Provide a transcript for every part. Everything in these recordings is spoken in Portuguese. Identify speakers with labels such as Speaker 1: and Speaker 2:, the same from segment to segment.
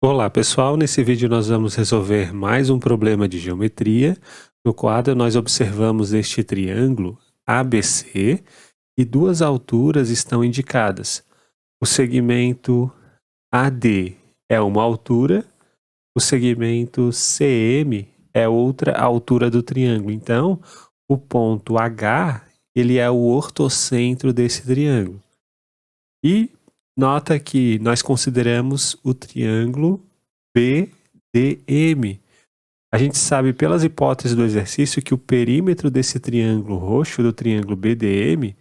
Speaker 1: Olá pessoal, nesse vídeo nós vamos resolver mais um problema de geometria. No quadro nós observamos este triângulo ABC e duas alturas estão indicadas. O segmento AD é uma altura, o segmento CM é outra altura do triângulo. Então, o ponto H ele é o ortocentro desse triângulo. E nota que nós consideramos o triângulo BDM. A gente sabe pelas hipóteses do exercício que o perímetro desse triângulo roxo, do triângulo BDM,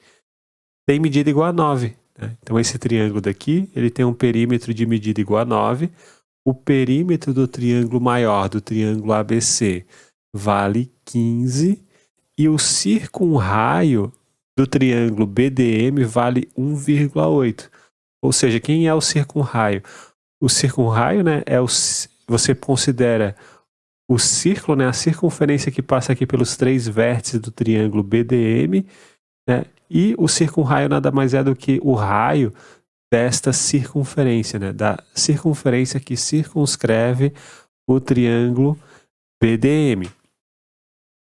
Speaker 1: tem medida igual a 9. Né? Então esse triângulo daqui, ele tem um perímetro de medida igual a 9. O perímetro do triângulo maior, do triângulo ABC, vale 15. E o circunraio do triângulo BDM vale 1,8. Ou seja, quem é o circunraio? O circunraio, né, você considera o círculo, né, a circunferência que passa aqui pelos três vértices do triângulo BDM, né, e o circunraio nada mais é do que o raio desta circunferência, né, da circunferência que circunscreve o triângulo BDM.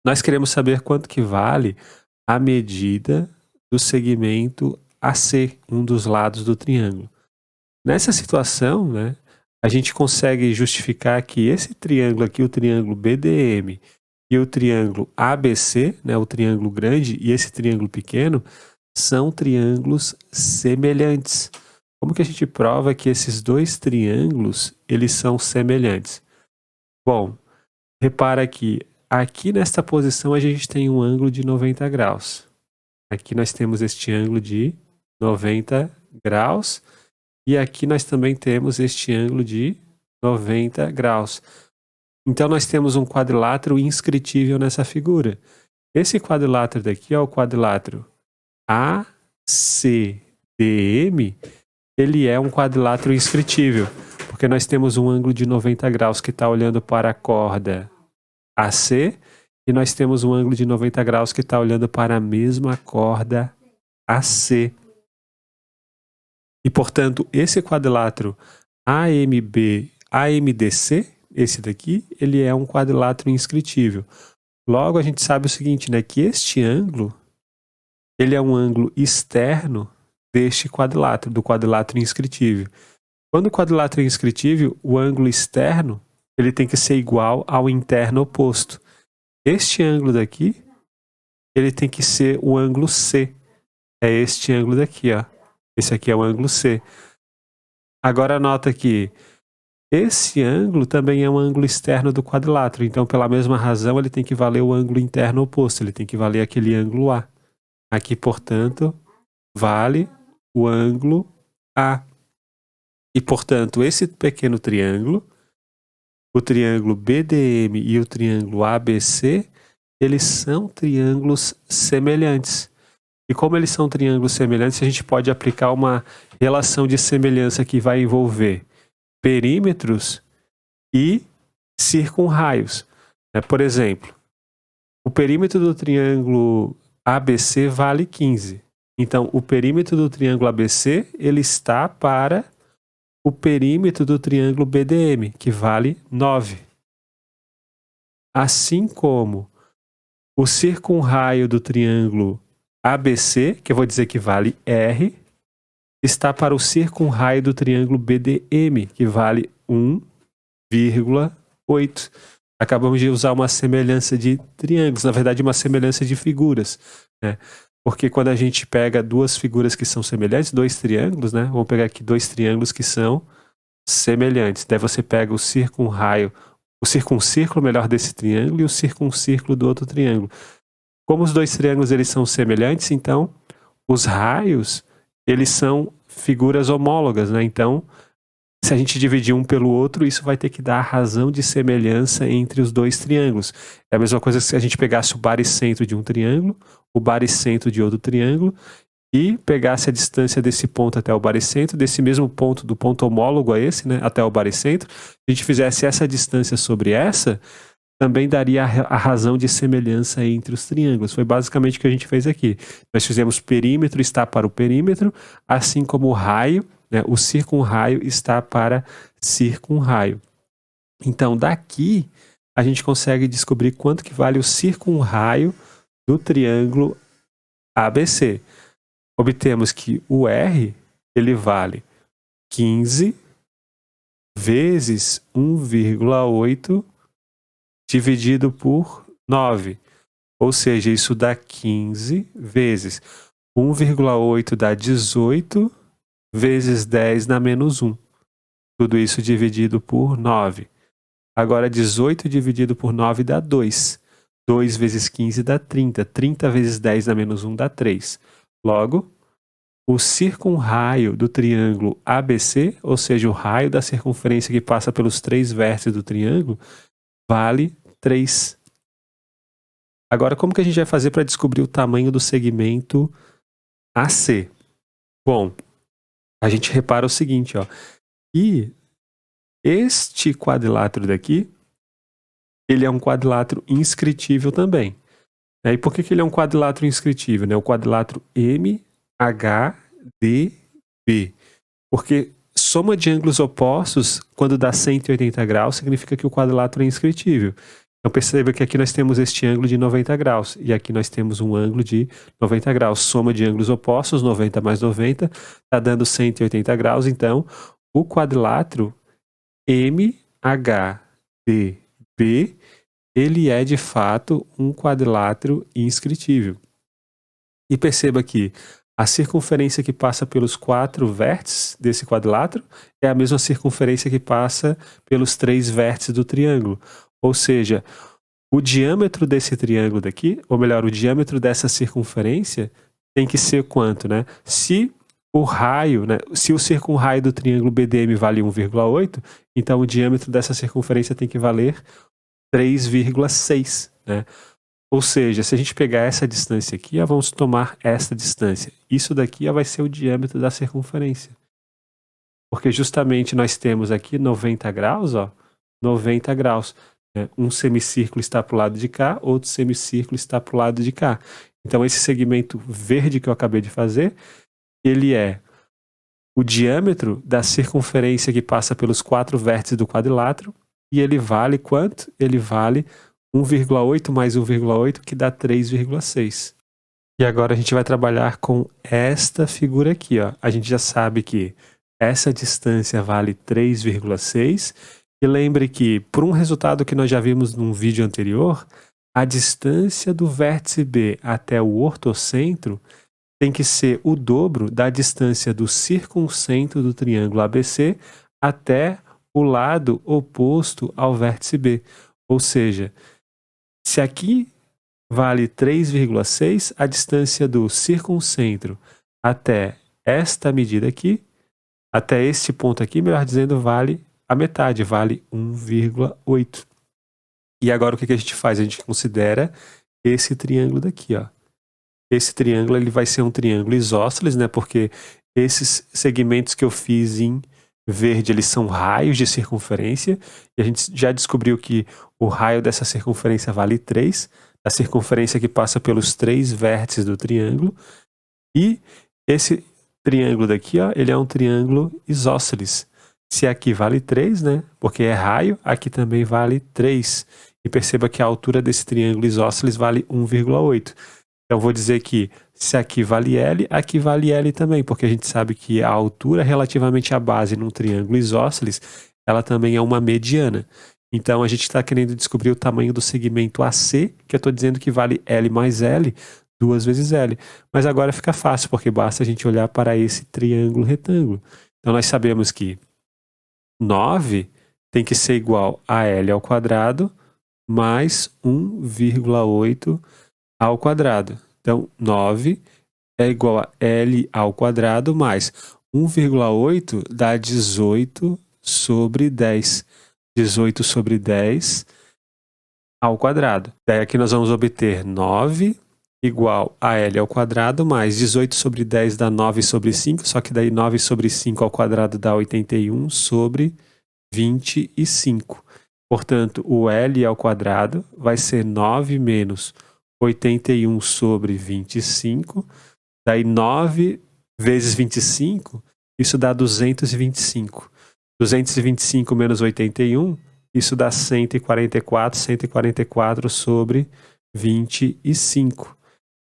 Speaker 1: Nós queremos saber quanto que vale a medida do segmento AC, um dos lados do triângulo. Nessa situação, né, a gente consegue justificar que esse triângulo aqui, o triângulo BDM, e o triângulo ABC, né, o triângulo grande, e esse triângulo pequeno, são triângulos semelhantes. Como que a gente prova que esses dois triângulos, eles são semelhantes? Bom, repara que aqui nesta posição a gente tem um ângulo de 90 graus. Aqui nós temos este ângulo de 90 graus. E aqui nós também temos este ângulo de 90 graus. Então nós temos um quadrilátero inscritível nessa figura. Esse quadrilátero daqui é o quadrilátero ACDM. Ele é um quadrilátero inscritível, porque nós temos um ângulo de 90 graus que está olhando para a corda AC, e nós temos um ângulo de 90 graus que está olhando para a mesma corda AC. E, portanto, esse quadrilátero AMDC, esse daqui, ele é um quadrilátero inscritível. Logo, a gente sabe o seguinte, né, que este ângulo, ele é um ângulo externo deste quadrilátero, do quadrilátero inscritível. Quando o quadrilátero é inscritível, o ângulo externo, ele tem que ser igual ao interno oposto. Este ângulo daqui, ele tem que ser o ângulo C. É este ângulo daqui, ó. Esse aqui é o ângulo C. Agora nota que esse ângulo também é um ângulo externo do quadrilátero. Então, pela mesma razão, ele tem que valer o ângulo interno oposto. Ele tem que valer aquele ângulo A. Aqui, portanto, vale o ângulo A. E, portanto, esse pequeno triângulo, o triângulo BDM e o triângulo ABC, eles são triângulos semelhantes. E como eles são triângulos semelhantes, a gente pode aplicar uma relação de semelhança que vai envolver perímetros e circunraios. Por exemplo, o perímetro do triângulo ABC vale 15. Então, o perímetro do triângulo ABC ele está para o perímetro do triângulo BDM, que vale 9. Assim como o circunraio do triângulo ABC, que eu vou dizer que vale R, está para o circunraio do triângulo BDM, que vale 1,8. Acabamos de usar uma semelhança de triângulos, na verdade uma semelhança de figuras, né? Porque quando a gente pega duas figuras que são semelhantes, dois triângulos, né? Vamos pegar aqui dois triângulos que são semelhantes. Daí você pega o circunraio, o circuncírculo melhor desse triângulo e o circuncírculo do outro triângulo. Como os dois triângulos eles são semelhantes, então os raios eles são figuras homólogas, né? Então, se a gente dividir um pelo outro, isso vai ter que dar a razão de semelhança entre os dois triângulos. É a mesma coisa se a gente pegasse o baricentro de um triângulo, o baricentro de outro triângulo, e pegasse a distância desse ponto até o baricentro, desse mesmo ponto, do ponto homólogo a esse, né, até o baricentro, se a gente fizesse essa distância sobre essa, também daria a razão de semelhança entre os triângulos. Foi basicamente o que a gente fez aqui. Nós fizemos perímetro está para o perímetro, assim como o raio né? O circunraio está para circunraio. Então, daqui, a gente consegue descobrir quanto que vale o circunraio do triângulo ABC. Obtemos que o R, ele vale 15 vezes 1,8 dividido por 9. Ou seja, isso dá 15 vezes 1,8 dá 18 vezes 10 dá menos 1. Tudo isso dividido por 9. Agora 18 dividido por 9 dá 2. 2 vezes 15 dá 30. 30 vezes 10 dá menos 1 dá 3. Logo, o circunraio do triângulo ABC, ou seja, o raio da circunferência que passa pelos 3 vértices do triângulo, vale 3. Agora, como que a gente vai fazer para descobrir o tamanho do segmento AC? Bom, a gente repara o seguinte, ó, e este quadrilátero daqui, ele é um quadrilátero inscritível também. E por que ele é um quadrilátero inscritível? Né? O quadrilátero MHDB. Porque soma de ângulos opostos, quando dá 180 graus, significa que o quadrilátero é inscritível. Então perceba que aqui nós temos este ângulo de 90 graus. E aqui nós temos um ângulo de 90 graus. Soma de ângulos opostos, 90 mais 90, está dando 180 graus. Então, o quadrilátero MHDB, ele é de fato um quadrilátero inscritível. E perceba que a circunferência que passa pelos 4 vértices desse quadrilátero é a mesma circunferência que passa pelos 3 vértices do triângulo. Ou seja, o diâmetro desse triângulo daqui, ou melhor, o diâmetro dessa circunferência tem que ser quanto, né? Se o raio, né? Se o circunraio do triângulo BDM vale 1,8, então o diâmetro dessa circunferência tem que valer 3,6, né? Ou seja, se a gente pegar essa distância aqui, vamos tomar essa distância. Isso daqui vai ser o diâmetro da circunferência. Porque justamente nós temos aqui 90 graus, ó, 90 graus. Né? Um semicírculo está para o lado de cá, outro semicírculo está para o lado de cá. Então esse segmento verde que eu acabei de fazer, ele é o diâmetro da circunferência que passa pelos 4 vértices do quadrilátero, e ele vale quanto? Ele vale 1,8 mais 1,8, que dá 3,6. E agora a gente vai trabalhar com esta figura aqui, ó. A gente já sabe que essa distância vale 3,6. E lembre que, por um resultado que nós já vimos num vídeo anterior, a distância do vértice B até o ortocentro tem que ser o dobro da distância do circuncentro do triângulo ABC até o lado oposto ao vértice B. Ou seja, se aqui vale 3,6, a distância do circuncentro até esta medida aqui, até este ponto aqui, melhor dizendo, vale a metade, vale 1,8. E agora o que a gente faz? A gente considera esse triângulo daqui, ó. Esse triângulo ele vai ser um triângulo isósceles, né? Porque esses segmentos que eu fiz em verde, eles são raios de circunferência, e a gente já descobriu que o raio dessa circunferência vale 3, a circunferência que passa pelos 3 vértices do triângulo, e esse triângulo daqui, ó, ele é um triângulo isósceles. Se aqui vale 3, né, porque é raio, aqui também vale 3. E perceba que a altura desse triângulo isósceles vale 1,8. Então vou dizer que se aqui vale L, aqui vale L também, porque a gente sabe que a altura relativamente à base num triângulo isósceles, ela também é uma mediana. Então a gente está querendo descobrir o tamanho do segmento AC, que eu estou dizendo que vale L mais L, 2 vezes L. Mas agora fica fácil, porque basta a gente olhar para esse triângulo retângulo. Então nós sabemos que 9 tem que ser igual a L ao quadrado mais 1,8 ao quadrado. Então, 9 é igual a L ao quadrado mais 1,8 dá 18 sobre 10. 18 sobre 10 ao quadrado. Daí aqui nós vamos obter 9 igual a L ao quadrado mais 18 sobre 10 dá 9 sobre 5, só que daí 9 sobre 5 ao quadrado dá 81 sobre 25. Portanto, o L ao quadrado vai ser 9 menos 81 sobre 25, daí 9 vezes 25 isso dá 225. 225 menos 81, isso dá 144, 144 sobre 25.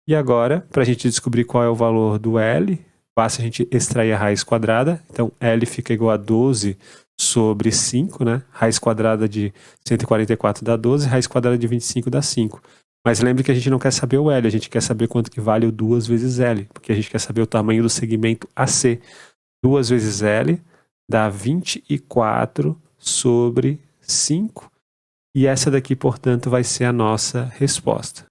Speaker 1: E agora, para a gente descobrir qual é o valor do L, basta a gente extrair a raiz quadrada. Então, L fica igual a 12 sobre 5, né? Raiz quadrada de 144 dá 12, raiz quadrada de 25 dá 5. Mas lembre que a gente não quer saber o L, a gente quer saber quanto que vale o 2 vezes L, porque a gente quer saber o tamanho do segmento AC. 2 vezes L dá 24 sobre 5. E essa daqui, portanto, vai ser a nossa resposta.